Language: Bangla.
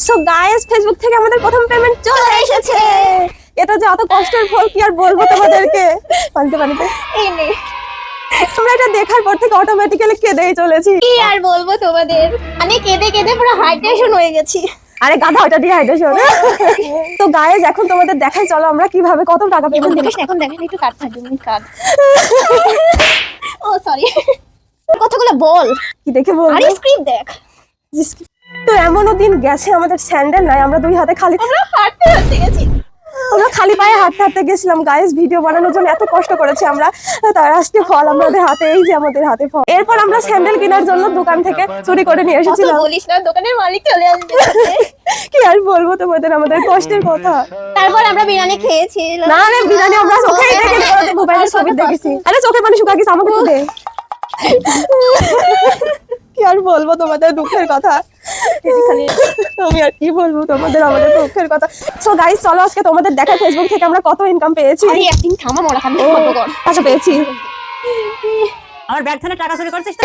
সো গাইস, ফেসবুক থেকে আমাদের প্রথম পেমেন্ট চলে এসেছে। এটা যে এত কষ্টের ফল কি আর বলবো তোমাদেরকে। পানিতে এই নে, তোমরা এটা দেখার পর থেকে অটোমেটিক্যালি কেঁদেই চলেছি। কি আর বলবো তোমাদের, আমি কেঁদে কেঁদে পুরো হাইড্রেশন হয়ে গেছি। আরে গাধা, ওটা ডিহাইড্রেশন। তো গাইস, এখন তোমাদের দেখাই চলো আমরা কিভাবে কত টাকা এখন পেমেন্ট দেখিস না, এখন দেখেন একটু কাট থাকবে, কাট। ও সরি, কতগুলো বল, কি দেখে বলবো। আরে স্ক্রিপ্ট দেখ। তো এমনও দিন গেছে আমাদের স্যান্ডেল নাই, আমরা দুই হাতে খালি আমরা হাঁটতে হাঁটতে গেছি। আমরা খালি পায়ে হাঁটতে হাঁটতে গেছিলাম গাইস, ভিডিও বানানোর জন্য এত কষ্ট করেছি আমরা। তার আজকে ফল আমাদের হাতে, এই যে আমাদের হাতে ফল। এরপর আমরা স্যান্ডেল কেনার জন্য দোকান থেকে চুরি করে নিয়ে অত এসেছিলাম। বলিস না, দোকানের মালিক চলে আসবে। কি আর বলবো তোমাদের আমাদের কষ্টের কথা। তারপর আমরা বিরিয়ানি খেয়েছি। না রে, বিরিয়ানি আমরা চোখেই দেখেছি, মোবাইলে ছবি দেখেছি। আরে চোখে পানি শুকা গেছে, আমাকে একটু দে। কি আর বলবো তোমাদের দুঃখের কথা। আমি আর কি বলবো তোমাদের আমাদের দুঃখের কথা। সো গাইস, চলো আজকে তোমাদের দেখা ফেসবুক থেকে আমরা কত ইনকাম পেয়েছি। আরে একদিন থামা, মরা খাবি কর। আচ্ছা, পেয়েছি। আমার ব্যাগ থেকে টাকা চুরি করছিস তো?